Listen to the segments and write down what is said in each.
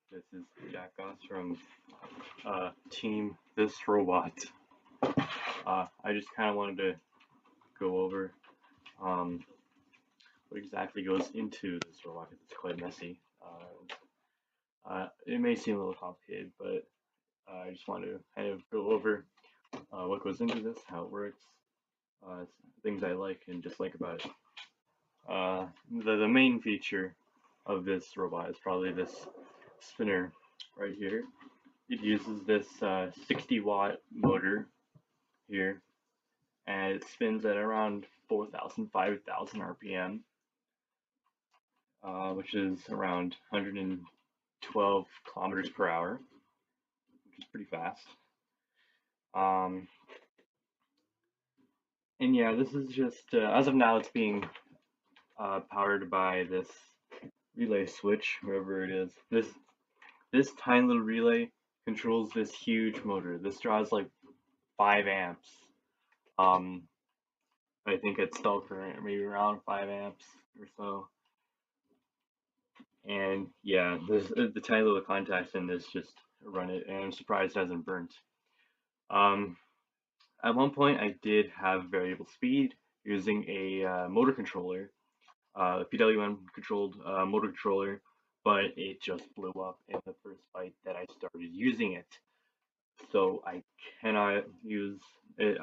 This is Jack Goss from Team This Robot. I just kind of wanted to go over um, what exactly goes into this robot. It's quite messy. It may seem a little complicated, but I just wanted to kind of go over what goes into this, how it works, uh, things I like and dislike about it. The main feature of this robot is probably this spinner right here. It uses this 60-watt motor here, and it spins at around 4,000, 5,000 RPM, which is around 112 kilometers per hour, which is pretty fast. Um, and yeah, this is just, as of now, it's being powered by this relay switch, wherever it is. This tiny little relay controls this huge motor. This draws like 5 amps. Um, I think it's still current, maybe around 5 amps or so. And yeah, the tiny little contacts in this just run it, and I'm surprised it hasn't burnt. Um, at one point, I did have variable speed using a motor controller, a PWM controlled motor controller, but it just blew up in the first fight that I started using it. So I cannot use it.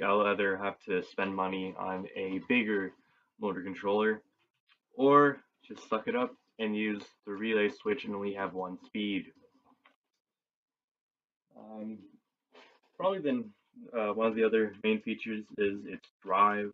I'll either have to spend money on a bigger motor controller or just suck it up and use the relay switch and only have one speed. Um, Probably then one of the other main features is its drive.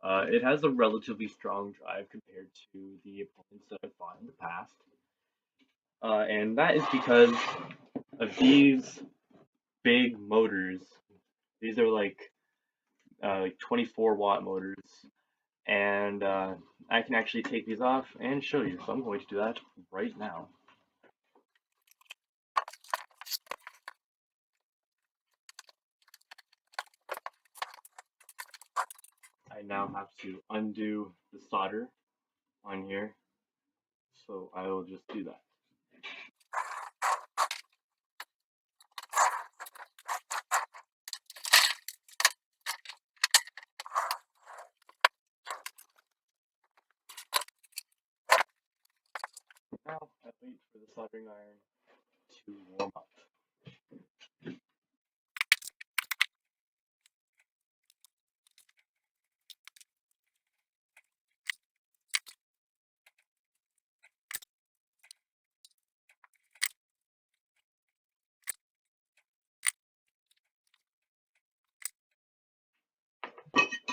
It has a relatively strong drive compared to the opponents that I've fought in the past, and that is because of these big motors. These are like 24-watt motors, and I can actually take these off and show you. So I'm going to do that right now. I now have to undo the solder on here, so I will just do that. Now I wait for the soldering iron to warm up.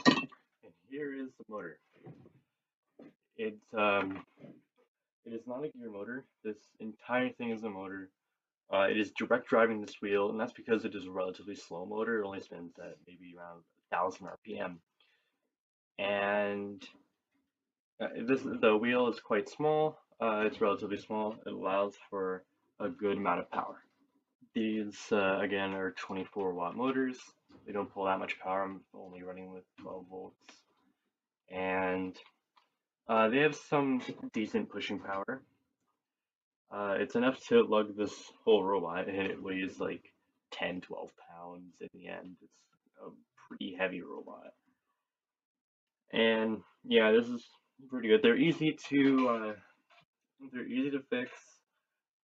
And here is the motor. It's it is not a gear motor. This entire thing is a motor. It is direct driving this wheel, and that's because it is a relatively slow motor. It only spins at maybe around 1,000 RPM. And the wheel is quite small. It's relatively small. It allows for a good amount of power. These again are 24-watt motors. They don't pull that much power. I'm only running with 12 volts, and they have some decent pushing power. It's enough to lug this whole robot, and it weighs like 10, 12 pounds in the end. It's a pretty heavy robot. And yeah, this is pretty good. They're easy to fix.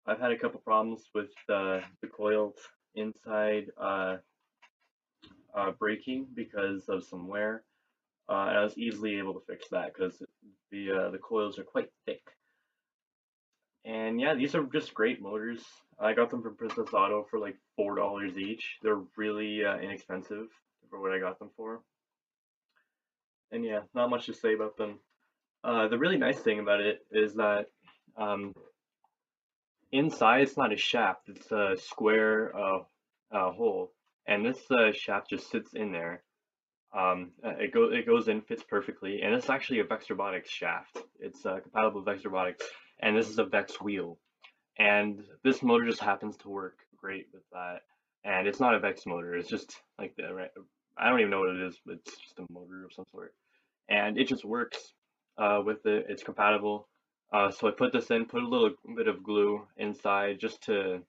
I've had a couple problems with the coils inside breaking because of some wear, and I was easily able to fix that because the coils are quite thick. And yeah, these are just great motors. I got them from Princess Auto for like $4 each. They're really inexpensive for what I got them for. And yeah, not much to say about them. The really nice thing about it is that um, inside it's not a shaft; it's a square hole, and this shaft just sits in there. It goes in, fits perfectly, and it's actually a Vex Robotics shaft. It's compatible with Vex Robotics, and this is a Vex wheel. And this motor just happens to work great with that. And it's not a Vex motor; it's just like I don't even know what it is, but it's just a motor of some sort, and it just works with it. It's compatible. So I put this in, put a little bit of glue inside just to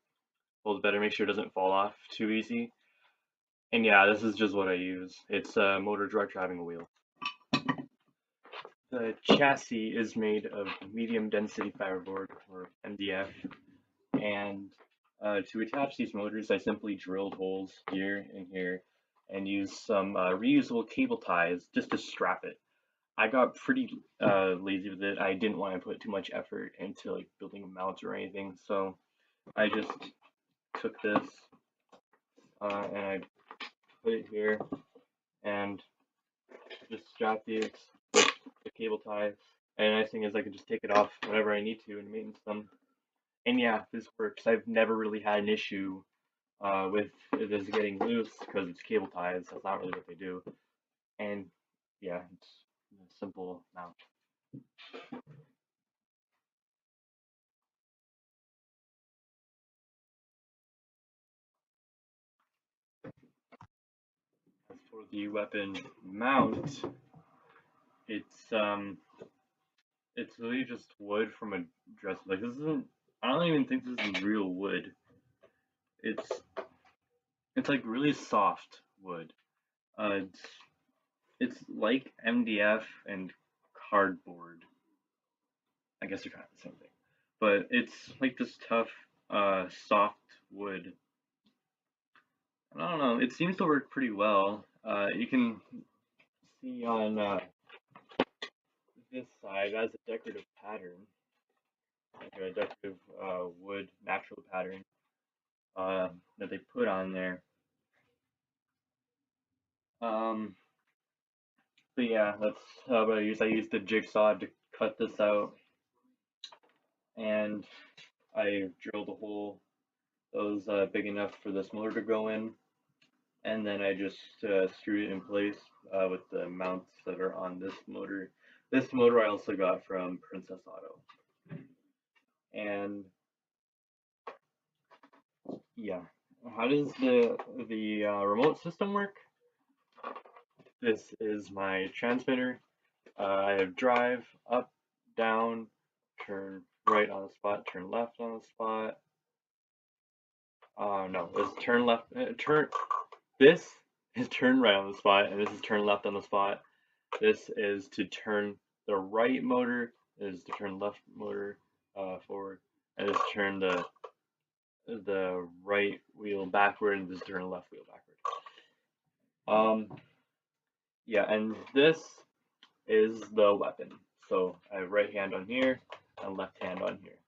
hold it better, make sure it doesn't fall off too easy. And yeah, this is just what I use. It's a motor direct driving wheel. The chassis is made of medium density fiberboard, or MDF, and to attach these motors, I simply drilled holes here and here and used some reusable cable ties just to strap it. I got pretty lazy with it. I didn't want to put too much effort into like building a mount or anything, so I just took this and I put it here and just strap these with the cable ties. And the nice thing is I can just take it off whenever I need to and maintenance them. And yeah, this works. I've never really had an issue with this getting loose because it's cable ties. That's not really what they do. And yeah, it's a simple mount. As for the weapon mount, it's um it's really just wood from a dress. Like this isn't. I don't even think this is real wood. It's it's like really soft wood. It's like MDF and cardboard. I guess they're kind of the same thing, but it's like this tough, soft wood. I don't know. It seems to work pretty well. You can see on this side as a decorative pattern, like a decorative wood natural pattern that they put on there. Um, but yeah, that's what I use. I used the jigsaw to cut this out, and I drilled a hole that was big enough for this motor to go in, and then I just screwed it in place with the mounts that are on this motor. This motor I also got from Princess Auto, and yeah, how does the remote system work? This is my transmitter. I have drive, up, down, turn right on the spot, turn left on the spot. No, it's turn left, turn. This is turn right on the spot, and this is turn left on the spot. This is to turn the right motor. This is to turn left motor forward, and this turn the right wheel backward, and this turn the left wheel backward. Yeah, and this is the weapon. So I have right hand on here and left hand on here.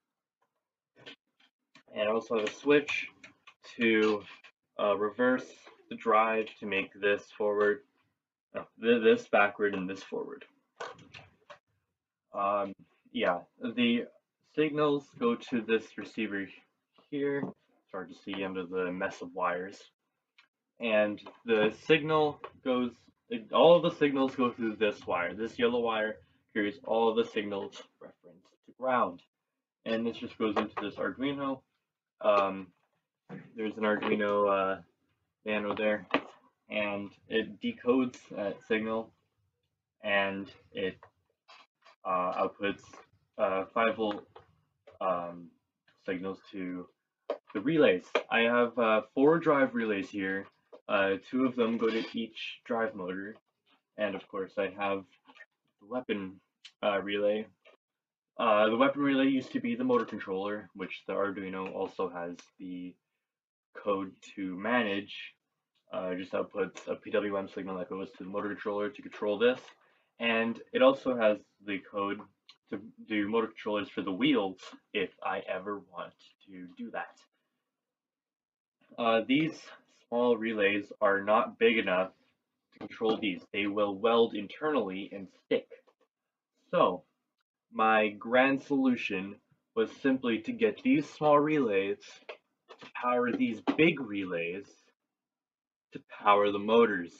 And I also have a switch to reverse the drive to make this forward, no, this backward and this forward. Um, yeah, the signals go to this receiver here. It's hard to see under the mess of wires. And the signal goes, all of the signals go through this wire. This yellow wire carries all of the signals reference to ground. And this just goes into this Arduino. Um, there's an Arduino Nano there, and it decodes that signal, and it outputs 5 volt signals to the relays. I have 4 drive relays here. 2 of them go to each drive motor, and of course I have the weapon relay. The weapon relay used to be the motor controller, which the Arduino also has the code to manage. Just outputs a PWM signal that goes to the motor controller to control this, and it also has the code to do motor controllers for the wheels if I ever want to do that. These small relays are not big enough to control these. They will weld internally and stick. So, my grand solution was simply to get these small relays to power these big relays to power the motors.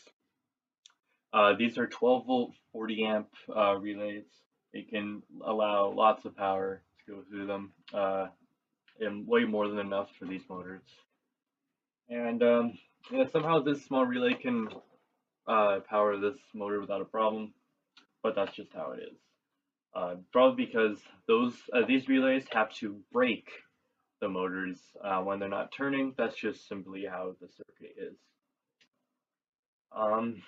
These are 12 volt, 40 amp relays. It can allow lots of power to go through them, and way more than enough for these motors. And yeah, somehow this small relay can power this motor without a problem, but that's just how it is. Probably because these relays have to break the motors when they're not turning. That's just simply how the circuit is. Um,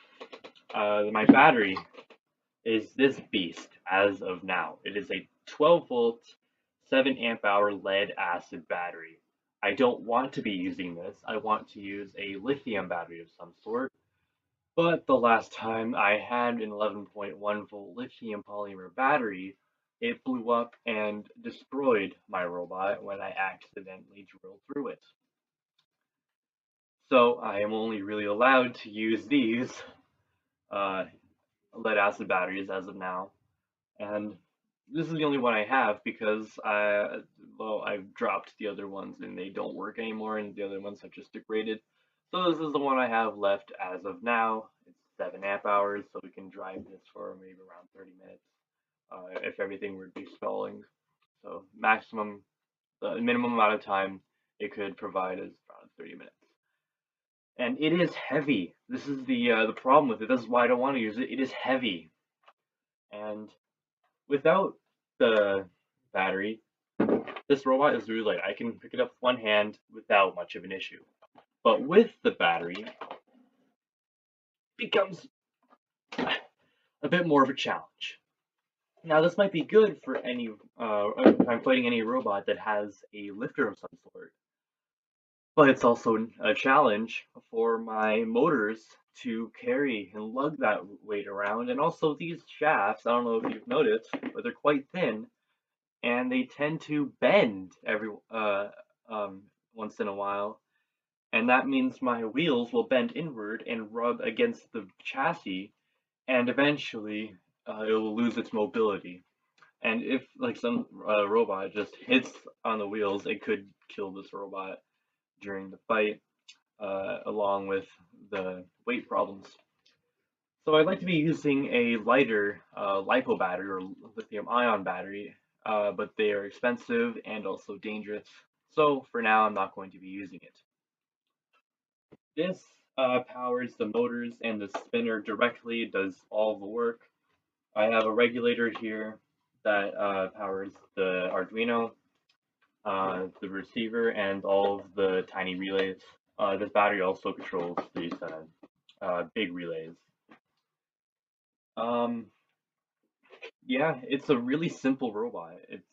my battery is this beast as of now. It is a 12-volt, 7 amp hour lead acid battery. I don't want to be using this. I want to use a lithium battery of some sort. But the last time I had an 11.1-volt lithium polymer battery, it blew up and destroyed my robot when I accidentally drilled through it. So I am only really allowed to use these uh, lead acid batteries as of now. And this is the only one I have because I've dropped the other ones and they don't work anymore, and the other ones have just degraded. So this is the one I have left as of now. It's 7 amp hours, so we can drive this for maybe around 30 minutes if everything were to be stalling. So the minimum amount of time it could provide is around 30 minutes. And it is heavy. This is the problem with it. This is why I don't want to use it. It is heavy, and without the battery, this robot is really light. I can pick it up with one hand without much of an issue. But with the battery, it becomes a bit more of a challenge. Now, this might be good for if I'm fighting any robot that has a lifter of some sort, but it's also a challenge for my motors to carry and lug that weight around. And also, these shafts, I don't know if you've noticed, but they're quite thin, and they tend to bend um, once in a while, and that means my wheels will bend inward and rub against the chassis, and eventually it will lose its mobility. And if like some robot just hits on the wheels, it could kill this robot during the fight, along with the weight problems. So I'd like to be using a lighter LiPo battery or lithium ion battery, but they are expensive and also dangerous. So for now, I'm not going to be using it. This powers the motors, and the spinner directly does all the work. I have a regulator here that powers the Arduino, the receiver, and all of the tiny relays. This battery also controls these big relays. Um, yeah, it's a really simple robot. It's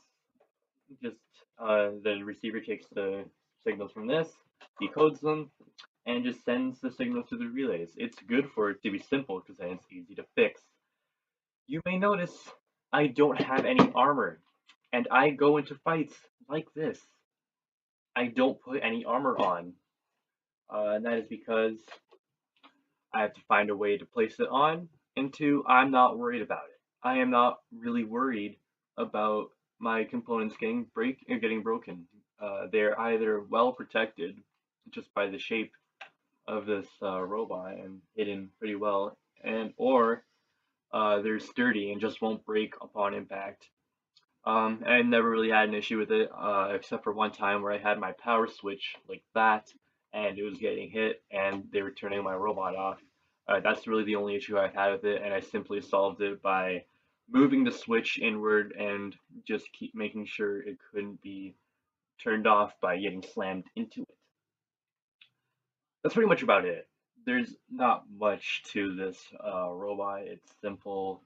just the receiver takes the signals from this, decodes them, and just sends the signals to the relays. It's good for it to be simple because then it's easy to fix. You may notice I don't have any armor, and I go into fights like this. I don't put any armor on, and that is because I have to find a way to place it on, and two, I'm not worried about it. I am not really worried about my components getting broken. They're either well protected just by the shape of this robot and hidden pretty well, and or they're sturdy and just won't break upon impact. I never really had an issue with it, except for one time where I had my power switch like that, and it was getting hit, and they were turning my robot off. That's really the only issue I've had with it, and I simply solved it by moving the switch inward and just keep making sure it couldn't be turned off by getting slammed into it. That's pretty much about it. There's not much to this robot. It's simple,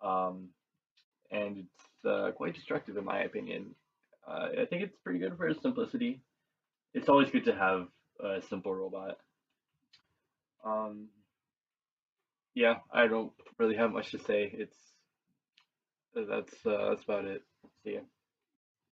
um, and it's quite destructive in my opinion. I think it's pretty good for its simplicity. It's always good to have a simple robot. Um, yeah, I don't really have much to say. That's about it. See ya.